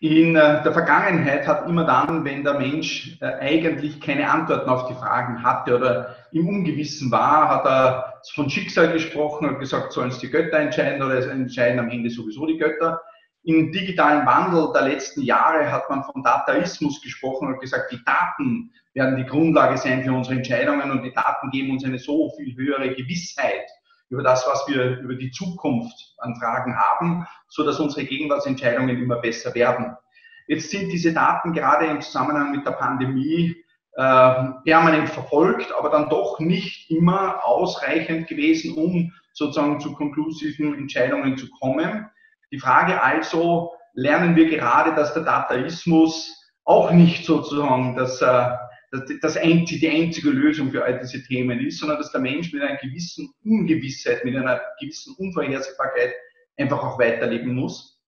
In der Vergangenheit hat immer dann, wenn der Mensch eigentlich keine Antworten auf die Fragen hatte oder im Ungewissen war, hat er von Schicksal gesprochen und gesagt, sollen es die Götter entscheiden oder es entscheiden am Ende sowieso die Götter. Im digitalen Wandel der letzten Jahre hat man von Dataismus gesprochen und gesagt, die Daten werden die Grundlage sein für unsere Entscheidungen und die Daten geben uns eine so viel höhere Gewissheit über das, was wir über die Zukunft an Fragen haben, so dass unsere Gegenwartsentscheidungen immer besser werden. Jetzt sind diese Daten gerade im Zusammenhang mit der Pandemie permanent verfolgt, aber dann doch nicht immer ausreichend gewesen, um sozusagen zu konklusiven Entscheidungen zu kommen. Die Frage also, lernen wir gerade, dass der Dataismus auch nicht sozusagen die einzige Lösung für all diese Themen ist, sondern dass der Mensch mit einer gewissen Ungewissheit, mit einer gewissen Unvorhersehbarkeit einfach auch weiterleben muss?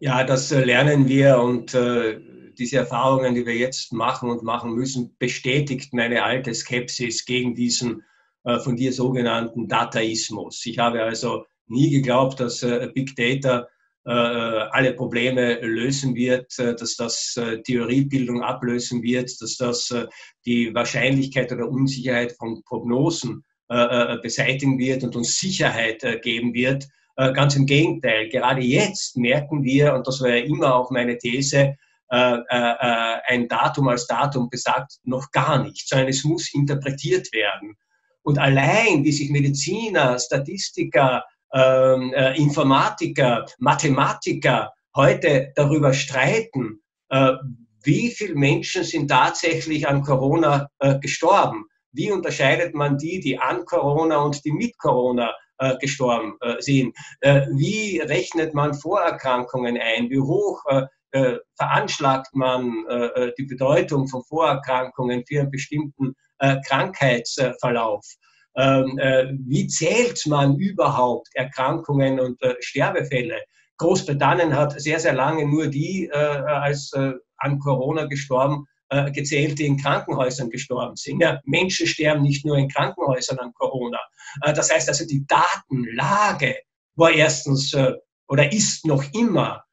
Ja, das lernen wir und diese Erfahrungen, die wir jetzt machen und machen müssen, bestätigt meine alte Skepsis gegen diesen von dir sogenannten Dataismus. Ich habe also nie geglaubt, dass Big Data alle Probleme lösen wird, dass das Theoriebildung ablösen wird, dass das die Wahrscheinlichkeit oder Unsicherheit von Prognosen beseitigen wird und uns Sicherheit geben wird. Ganz im Gegenteil, gerade jetzt merken wir, und das war ja immer auch meine These, ein Datum als Datum besagt noch gar nichts, sondern es muss interpretiert werden. Und allein, wie sich Mediziner, Statistiker, Informatiker, Mathematiker heute darüber streiten, wie viele Menschen sind tatsächlich an Corona gestorben. Wie unterscheidet man die an Corona und die mit Corona gestorben sind? Wie rechnet man Vorerkrankungen ein? Wie hoch veranschlagt man die Bedeutung von Vorerkrankungen für einen bestimmten Krankheitsverlauf? Wie zählt man überhaupt Erkrankungen und Sterbefälle? Großbritannien hat sehr, sehr lange nur die als an Corona gestorben gezählt, die in Krankenhäusern gestorben sind. Ja, Menschen sterben nicht nur in Krankenhäusern an Corona. Das heißt also, die Datenlage war erstens oder ist noch immer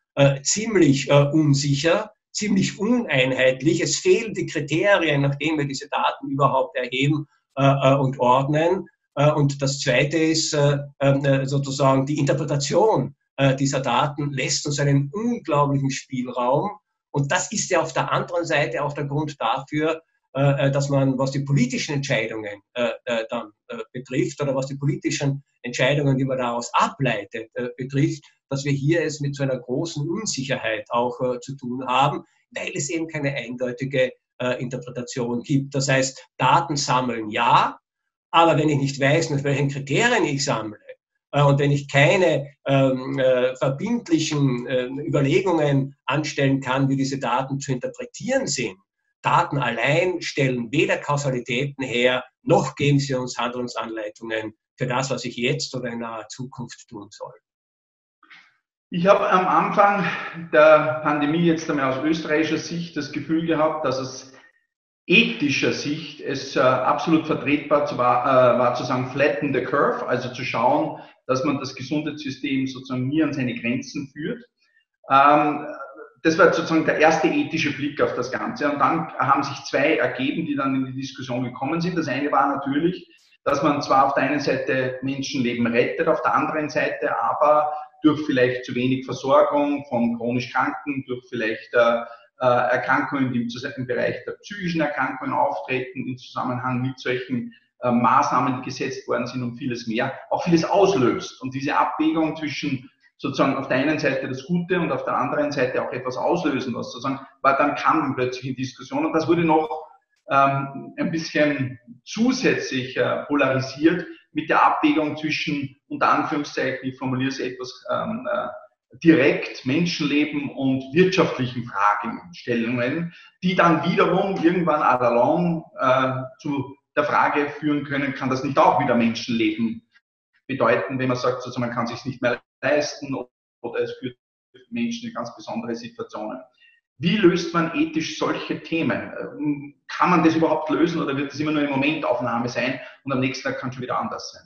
ziemlich unsicher, ziemlich uneinheitlich. Es fehlen die Kriterien, nachdem wir diese Daten überhaupt erheben und ordnen. Und das Zweite ist sozusagen die Interpretation dieser Daten lässt uns einen unglaublichen Spielraum. Und das ist ja auf der anderen Seite auch der Grund dafür, dass man, was die politischen Entscheidungen dann betrifft oder was die politischen Entscheidungen, die man daraus ableitet, betrifft, dass wir hier es mit so einer großen Unsicherheit auch zu tun haben, weil es eben keine eindeutige Interpretation gibt. Das heißt, Daten sammeln ja, aber wenn ich nicht weiß, nach welchen Kriterien ich sammle, und wenn ich keine verbindlichen Überlegungen anstellen kann, wie diese Daten zu interpretieren sind, Daten allein stellen weder Kausalitäten her, noch geben sie uns Handlungsanleitungen für das, was ich jetzt oder in naher Zukunft tun soll. Ich habe am Anfang der Pandemie jetzt einmal aus österreichischer Sicht das Gefühl gehabt, dass es ethischer Sicht es absolut vertretbar war zu sagen, flatten the curve, also zu schauen, dass man das Gesundheitssystem sozusagen nie an seine Grenzen führt. Das war sozusagen der erste ethische Blick auf das Ganze. Und dann haben sich zwei ergeben, die dann in die Diskussion gekommen sind. Das eine war natürlich, dass man zwar auf der einen Seite Menschenleben rettet, auf der anderen Seite aber durch vielleicht zu wenig Versorgung von chronisch Kranken, durch vielleicht Erkrankungen, die im Bereich der psychischen Erkrankungen auftreten, im Zusammenhang mit solchen Maßnahmen, die gesetzt worden sind und vieles mehr, auch vieles auslöst. Und diese Abwägung zwischen sozusagen auf der einen Seite das Gute und auf der anderen Seite auch etwas auslösen, was sozusagen, weil dann kam man plötzlich in Diskussion und das wurde noch ein bisschen zusätzlich polarisiert mit der Abwägung zwischen, unter Anführungszeichen, ich formuliere es etwas direkt, Menschenleben und wirtschaftlichen Fragestellungen, die dann wiederum irgendwann all along zu der Frage führen können, kann das nicht auch wieder Menschenleben bedeuten, wenn man sagt, also man kann es sich nicht mehr leisten oder es führt Menschen in ganz besondere Situationen. Wie löst man ethisch solche Themen? Kann man das überhaupt lösen oder wird das immer nur eine Momentaufnahme sein und am nächsten Tag kann es schon wieder anders sein?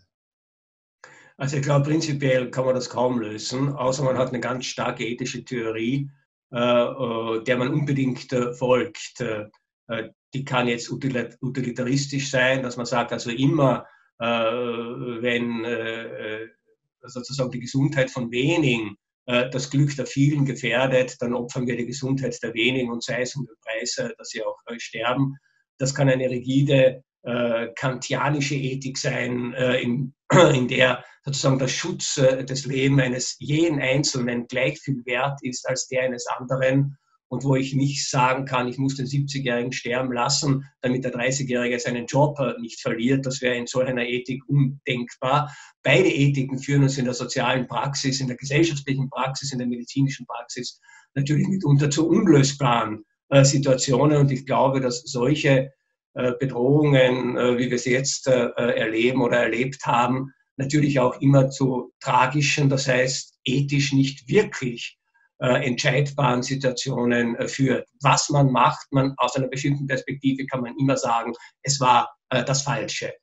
Also ich glaube, prinzipiell kann man das kaum lösen, außer man hat eine ganz starke ethische Theorie. der man unbedingt folgt. Die kann jetzt utilitaristisch sein, dass man sagt, also immer, wenn sozusagen die Gesundheit von wenigen das Glück der vielen gefährdet, dann opfern wir die Gesundheit der wenigen und sei es um den Preis, dass sie auch sterben. Das kann eine rigide kantianische Ethik sein, in der sozusagen der Schutz des Lebens eines jeden Einzelnen gleich viel wert ist als der eines anderen und wo ich nicht sagen kann, ich muss den 70-Jährigen sterben lassen, damit der 30-Jährige seinen Job nicht verliert. Das wäre in so einer Ethik undenkbar. Beide Ethiken führen uns in der sozialen Praxis, in der gesellschaftlichen Praxis, in der medizinischen Praxis natürlich mitunter zu unlösbaren Situationen und ich glaube, dass solche Bedrohungen, wie wir es jetzt erleben oder erlebt haben, natürlich auch immer zu tragischen, das heißt ethisch nicht wirklich entscheidbaren Situationen führt. Was man macht, aus einer bestimmten Perspektive kann man immer sagen, es war das Falsche.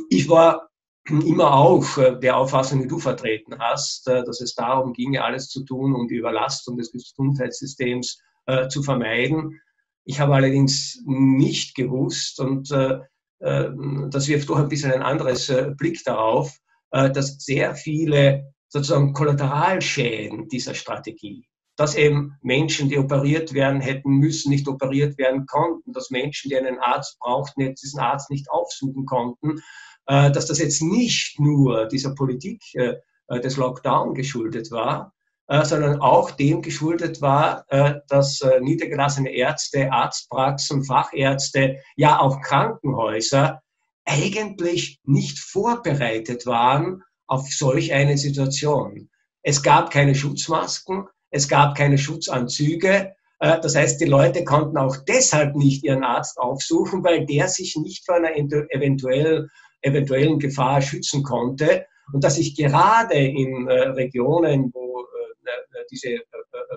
Ich war immer auch der Auffassung, die du vertreten hast, dass es darum ginge, alles zu tun, um die Überlastung des Gesundheitssystems zu vermeiden. Ich habe allerdings nicht gewusst, und das wirft doch ein bisschen ein anderes Blick darauf, dass sehr viele sozusagen Kollateralschäden dieser Strategie, dass eben Menschen, die operiert werden hätten müssen, nicht operiert werden konnten, dass Menschen, die einen Arzt brauchten, jetzt diesen Arzt nicht aufsuchen konnten, dass das jetzt nicht nur dieser Politik des Lockdown geschuldet war, sondern auch dem geschuldet war, dass niedergelassene Ärzte, Arztpraxen, Fachärzte, ja auch Krankenhäuser eigentlich nicht vorbereitet waren auf solch eine Situation. Es gab keine Schutzmasken, es gab keine Schutzanzüge. Das heißt, die Leute konnten auch deshalb nicht ihren Arzt aufsuchen, weil der sich nicht vor einer eventuellen Gefahr schützen konnte. Und dass ich gerade in Regionen, wo diese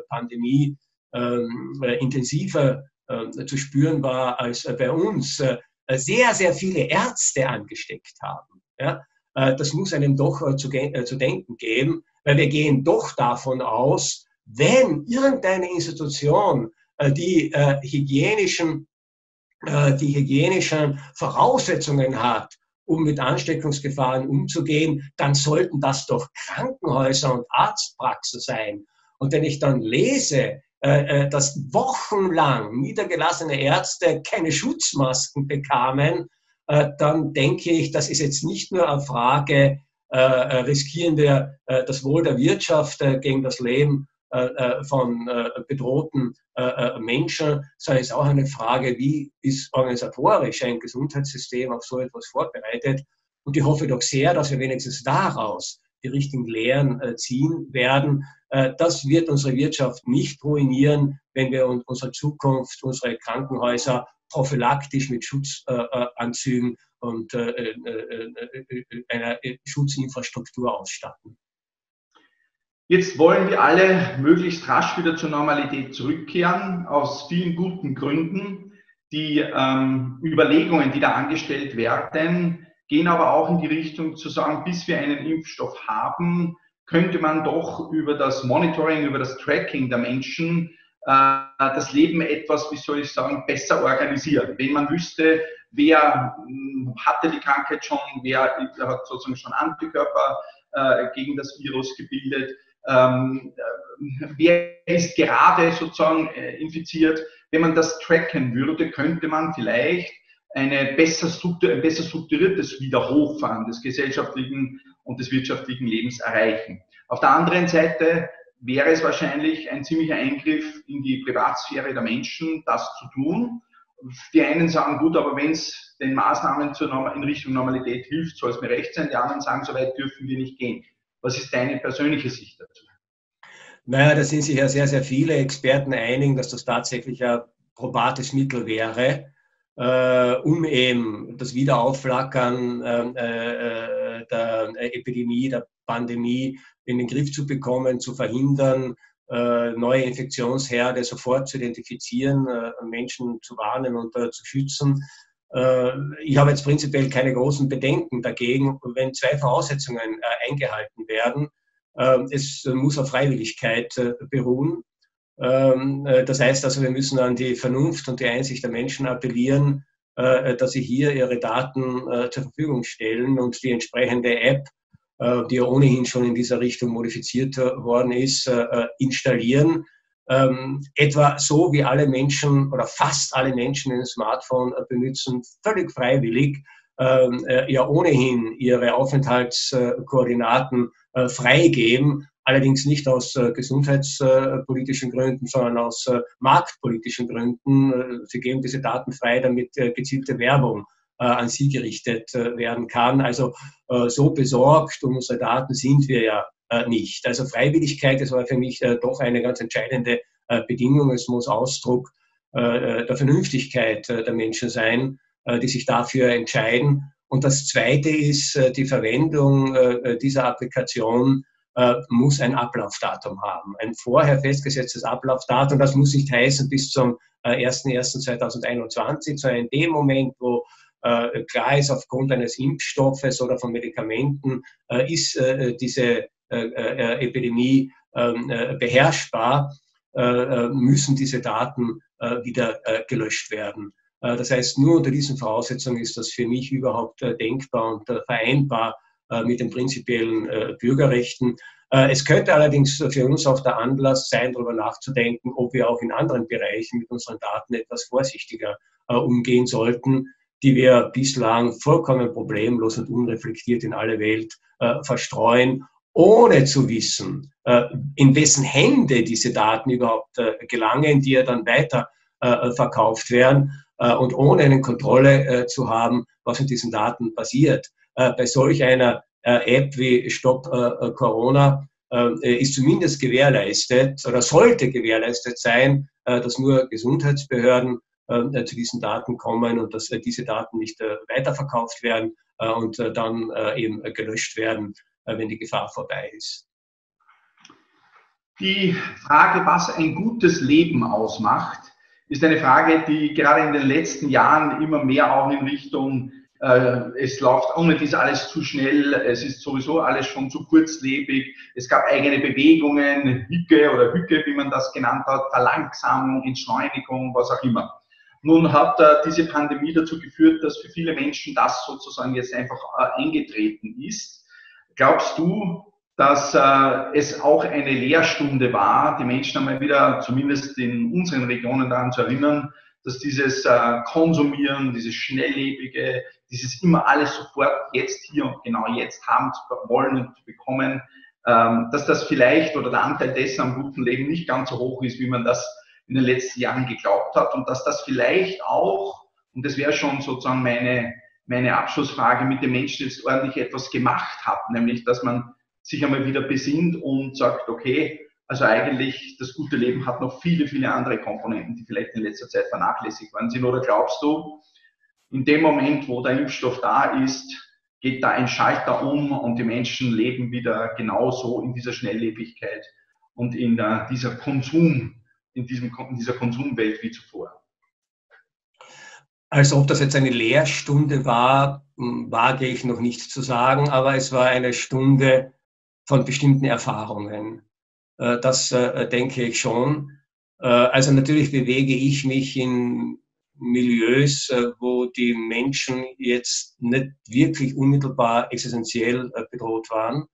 Pandemie intensiver zu spüren war als bei uns, sehr, sehr viele Ärzte angesteckt haben. Ja? Das muss einem doch zu denken geben, weil wir gehen doch davon aus, wenn irgendeine Institution die hygienischen Voraussetzungen hat, um mit Ansteckungsgefahren umzugehen, dann sollten das doch Krankenhäuser und Arztpraxen sein. Und wenn ich dann lese, dass wochenlang niedergelassene Ärzte keine Schutzmasken bekamen, dann denke ich, das ist jetzt nicht nur eine Frage, riskieren wir das Wohl der Wirtschaft gegen das Leben von bedrohten Menschen, sondern es ist auch eine Frage, wie ist organisatorisch ein Gesundheitssystem auf so etwas vorbereitet. Und ich hoffe doch sehr, dass wir wenigstens daraus die richtigen Lehren ziehen werden. Das wird unsere Wirtschaft nicht ruinieren, wenn wir unsere Zukunft, unsere Krankenhäuser prophylaktisch mit Schutzanzügen und einer Schutzinfrastruktur ausstatten. Jetzt wollen wir alle möglichst rasch wieder zur Normalität zurückkehren, aus vielen guten Gründen. Die Überlegungen, die da angestellt werden, gehen aber auch in die Richtung zu sagen, bis wir einen Impfstoff haben, könnte man doch über das Monitoring, über das Tracking der Menschen das Leben etwas, wie soll ich sagen, besser organisieren. Wenn man wüsste, wer hatte die Krankheit schon, wer hat sozusagen schon Antikörper gegen das Virus gebildet, wer ist gerade sozusagen infiziert. Wenn man das tracken würde, könnte man vielleicht ein besser strukturiertes Wiederhochfahren des gesellschaftlichen und des wirtschaftlichen Lebens erreichen. Auf der anderen Seite wäre es wahrscheinlich ein ziemlicher Eingriff in die Privatsphäre der Menschen, das zu tun. Die einen sagen, gut, aber wenn es den Maßnahmen in Richtung Normalität hilft, soll es mir recht sein. Die anderen sagen, so weit dürfen wir nicht gehen. Was ist deine persönliche Sicht dazu? Naja, da sind sich ja sehr, sehr viele Experten einig, dass das tatsächlich ein probates Mittel wäre, um eben das Wiederaufflackern der Epidemie, der Pandemie in den Griff zu bekommen, zu verhindern, neue Infektionsherde sofort zu identifizieren, Menschen zu warnen und zu schützen. Ich habe jetzt prinzipiell keine großen Bedenken dagegen, wenn zwei Voraussetzungen eingehalten werden. Es muss auf Freiwilligkeit beruhen. Das heißt also, wir müssen an die Vernunft und die Einsicht der Menschen appellieren, dass sie hier ihre Daten zur Verfügung stellen und die entsprechende App, die ja ohnehin schon in dieser Richtung modifiziert worden ist, installieren. Etwa so wie alle Menschen oder fast alle Menschen ein Smartphone benutzen, völlig freiwillig, ja ohnehin ihre Aufenthaltskoordinaten freigeben, allerdings nicht aus gesundheitspolitischen Gründen, sondern aus marktpolitischen Gründen. Sie geben diese Daten frei, damit gezielte Werbung an sie gerichtet werden kann. Also so besorgt um unsere Daten sind wir ja nicht. Also Freiwilligkeit, das war für mich doch eine ganz entscheidende Bedingung. Es muss Ausdruck der Vernünftigkeit der Menschen sein, die sich dafür entscheiden. Und das Zweite ist, die Verwendung dieser Applikation muss ein Ablaufdatum haben. Ein vorher festgesetztes Ablaufdatum, das muss nicht heißen bis zum 01.01.2021, sondern in dem Moment, wo klar ist, aufgrund eines Impfstoffes oder von Medikamenten ist diese Epidemie beherrschbar, müssen diese Daten wieder gelöscht werden. Das heißt, nur unter diesen Voraussetzungen ist das für mich überhaupt denkbar und vereinbar mit den prinzipiellen Bürgerrechten. Es könnte allerdings für uns auch der Anlass sein, darüber nachzudenken, ob wir auch in anderen Bereichen mit unseren Daten etwas vorsichtiger umgehen sollten, die wir bislang vollkommen problemlos und unreflektiert in alle Welt verstreuen, ohne zu wissen, in wessen Hände diese Daten überhaupt gelangen, die ja dann weiter verkauft werden und ohne eine Kontrolle zu haben, was mit diesen Daten passiert. Bei solch einer App wie Stop Corona ist zumindest gewährleistet oder sollte gewährleistet sein, dass nur Gesundheitsbehörden zu diesen Daten kommen und dass diese Daten nicht weiterverkauft werden und dann eben gelöscht werden, wenn die Gefahr vorbei ist. Die Frage, was ein gutes Leben ausmacht, ist eine Frage, die gerade in den letzten Jahren immer mehr auch in Richtung, es läuft ohne dies alles zu schnell, es ist sowieso alles schon zu kurzlebig, es gab eigene Bewegungen, Hicke oder Hücke, wie man das genannt hat, Verlangsamung, Entschleunigung, was auch immer. Nun hat diese Pandemie dazu geführt, dass für viele Menschen das sozusagen jetzt einfach eingetreten ist. Glaubst du, dass es auch eine Lehrstunde war, die Menschen einmal wieder, zumindest in unseren Regionen daran zu erinnern, dass dieses Konsumieren, dieses Schnelllebige, dieses immer alles sofort jetzt hier und genau jetzt haben zu wollen und zu bekommen, dass das vielleicht oder der Anteil dessen am guten Leben nicht ganz so hoch ist, wie man das in den letzten Jahren geglaubt hat und dass das vielleicht auch, und das wäre schon sozusagen meine Abschlussfrage, mit den Menschen jetzt ordentlich etwas gemacht hat, nämlich dass man sich einmal wieder besinnt und sagt, okay, also eigentlich das gute Leben hat noch viele, viele andere Komponenten, die vielleicht in letzter Zeit vernachlässigt worden sind. Oder glaubst du, in dem Moment, wo der Impfstoff da ist, geht da ein Schalter um und die Menschen leben wieder genauso in dieser Schnelllebigkeit und in dieser Konsumwelt wie zuvor? Also ob das jetzt eine Lehrstunde war, wage ich noch nicht zu sagen, aber es war eine Stunde von bestimmten Erfahrungen. Das denke ich schon. Also natürlich bewege ich mich in Milieus, wo die Menschen jetzt nicht wirklich unmittelbar existenziell bedroht waren,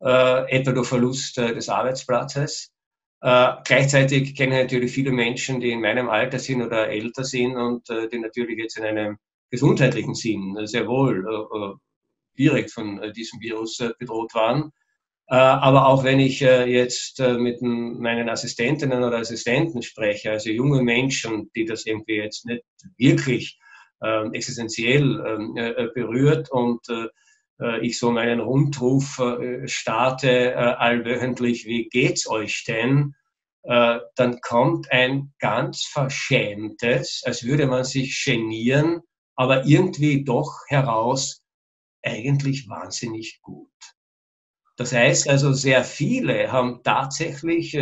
etwa durch Verlust des Arbeitsplatzes. Gleichzeitig kenne ich natürlich viele Menschen, die in meinem Alter sind oder älter sind und die natürlich jetzt in einem gesundheitlichen Sinn sehr wohl direkt von diesem Virus bedroht waren. Aber auch wenn ich jetzt mit meinen Assistentinnen oder Assistenten spreche, also junge Menschen, die das irgendwie jetzt nicht wirklich existenziell berührt und ich so meinen Rundruf starte allwöchentlich, wie geht's euch denn? Dann kommt ein ganz verschämtes, als würde man sich genieren, aber irgendwie doch heraus, eigentlich wahnsinnig gut. Das heißt also, sehr viele haben tatsächlich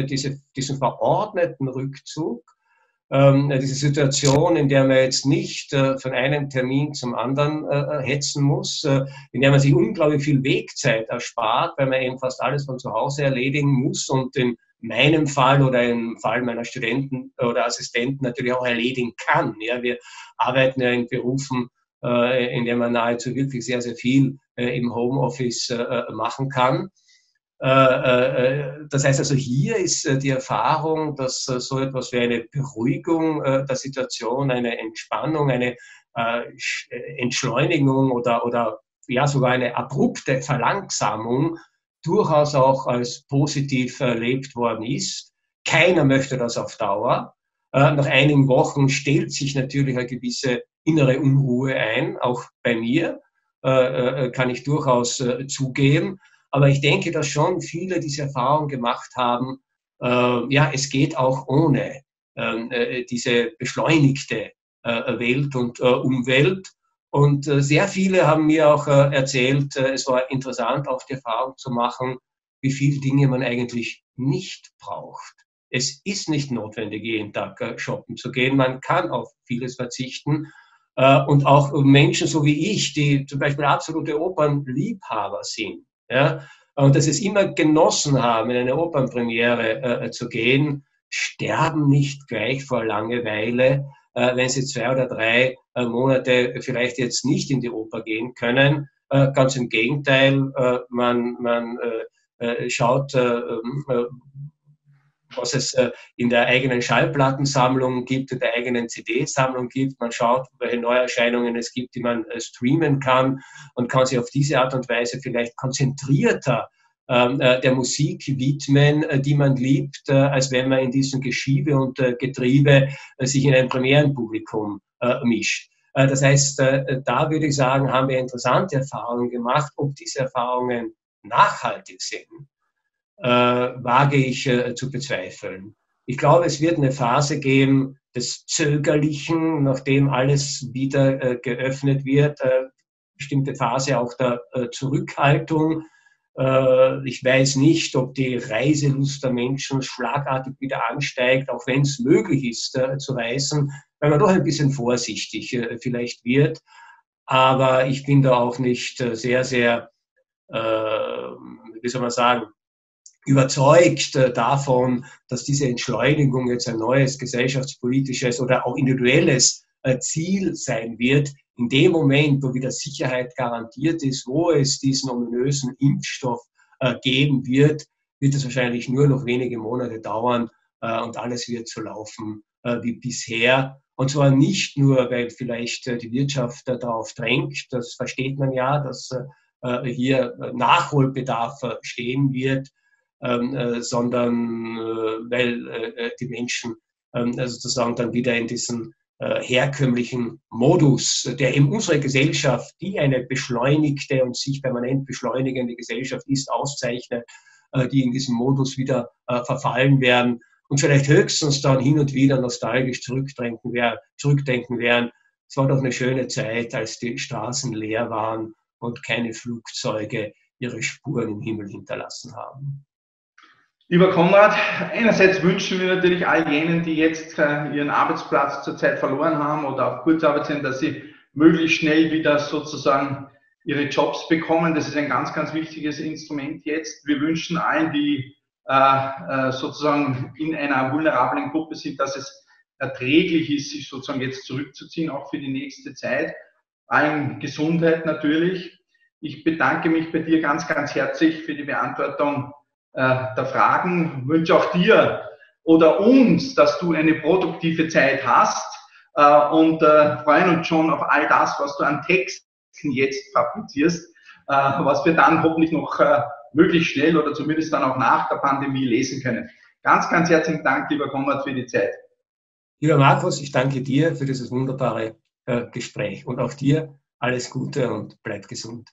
diesen verordneten Rückzug, diese Situation, in der man jetzt nicht von einem Termin zum anderen hetzen muss, in der man sich unglaublich viel Wegzeit erspart, weil man eben fast alles von zu Hause erledigen muss und den meinem Fall oder im Fall meiner Studenten oder Assistenten natürlich auch erledigen kann. Ja, wir arbeiten ja in Berufen, in denen man nahezu wirklich sehr, sehr viel im Homeoffice machen kann. Das heißt also, hier ist die Erfahrung, dass so etwas wie eine Beruhigung der Situation, eine Entspannung, eine Entschleunigung oder ja sogar eine abrupte Verlangsamung durchaus auch als positiv erlebt worden ist. Keiner möchte das auf Dauer. Nach einigen Wochen stellt sich natürlich eine gewisse innere Unruhe ein, auch bei mir, kann ich durchaus zugeben. Aber ich denke, dass schon viele diese Erfahrung gemacht haben, ja, es geht auch ohne diese beschleunigte Welt und Umwelt. Und sehr viele haben mir auch erzählt, es war interessant, auch die Erfahrung zu machen, wie viele Dinge man eigentlich nicht braucht. Es ist nicht notwendig, jeden Tag shoppen zu gehen. Man kann auf vieles verzichten. Und auch Menschen so wie ich, die zum Beispiel absolute Opernliebhaber sind, ja, und dass es immer genossen haben, in eine Opernpremiere zu gehen, sterben nicht gleich vor Langeweile, wenn sie 2 oder 3 Monate vielleicht jetzt nicht in die Oper gehen können. Ganz im Gegenteil, man schaut, was es in der eigenen Schallplattensammlung gibt, in der eigenen CD-Sammlung gibt. Man schaut, welche Neuerscheinungen es gibt, die man streamen kann und kann sich auf diese Art und Weise vielleicht konzentrierter der Musik widmen, die man liebt, als wenn man in diesem Geschiebe und Getriebe sich in ein Premierenpublikum mischt. Das heißt, da würde ich sagen, haben wir interessante Erfahrungen gemacht. Ob diese Erfahrungen nachhaltig sind, wage ich zu bezweifeln. Ich glaube, es wird eine Phase geben des Zögerlichen, nachdem alles wieder geöffnet wird, bestimmte Phase auch der Zurückhaltung. Ich weiß nicht, ob die Reiselust der Menschen schlagartig wieder ansteigt, auch wenn es möglich ist zu reisen, weil man doch ein bisschen vorsichtig vielleicht wird. Aber ich bin da auch nicht sehr, sehr, wie soll man sagen, überzeugt davon, dass diese Entschleunigung jetzt ein neues gesellschaftspolitisches oder auch individuelles Ziel sein wird. In dem Moment, wo wieder Sicherheit garantiert ist, wo es diesen ominösen Impfstoff geben wird, wird es wahrscheinlich nur noch wenige Monate dauern und alles wird so laufen wie bisher. Und zwar nicht nur, weil vielleicht die Wirtschaft darauf drängt, das versteht man ja, dass hier Nachholbedarf stehen wird, sondern weil die Menschen sozusagen dann wieder in diesen herkömmlichen Modus, der in unserer Gesellschaft, die eine beschleunigte und sich permanent beschleunigende Gesellschaft ist, auszeichnet, die in diesen Modus wieder verfallen werden und vielleicht höchstens dann hin und wieder nostalgisch zurückdenken werden. Es war doch eine schöne Zeit, als die Straßen leer waren und keine Flugzeuge ihre Spuren im Himmel hinterlassen haben. Lieber Konrad, einerseits wünschen wir natürlich all jenen, die jetzt ihren Arbeitsplatz zurzeit verloren haben oder auf Kurzarbeit sind, dass sie möglichst schnell wieder sozusagen ihre Jobs bekommen. Das ist ein ganz, ganz wichtiges Instrument jetzt. Wir wünschen allen, die sozusagen in einer vulnerablen Gruppe sind, dass es erträglich ist, sich sozusagen jetzt zurückzuziehen, auch für die nächste Zeit. Allen Gesundheit natürlich. Ich bedanke mich bei dir ganz, ganz herzlich für die Beantwortung der Fragen. Ich wünsche auch dir oder uns, dass du eine produktive Zeit hast und freuen uns schon auf all das, was du an Texten jetzt fabrizierst, was wir dann hoffentlich noch möglichst schnell oder zumindest dann auch nach der Pandemie lesen können. Ganz, ganz herzlichen Dank, lieber Konrad, für die Zeit. Lieber Markus, ich danke dir für dieses wunderbare Gespräch und auch dir alles Gute und bleib gesund.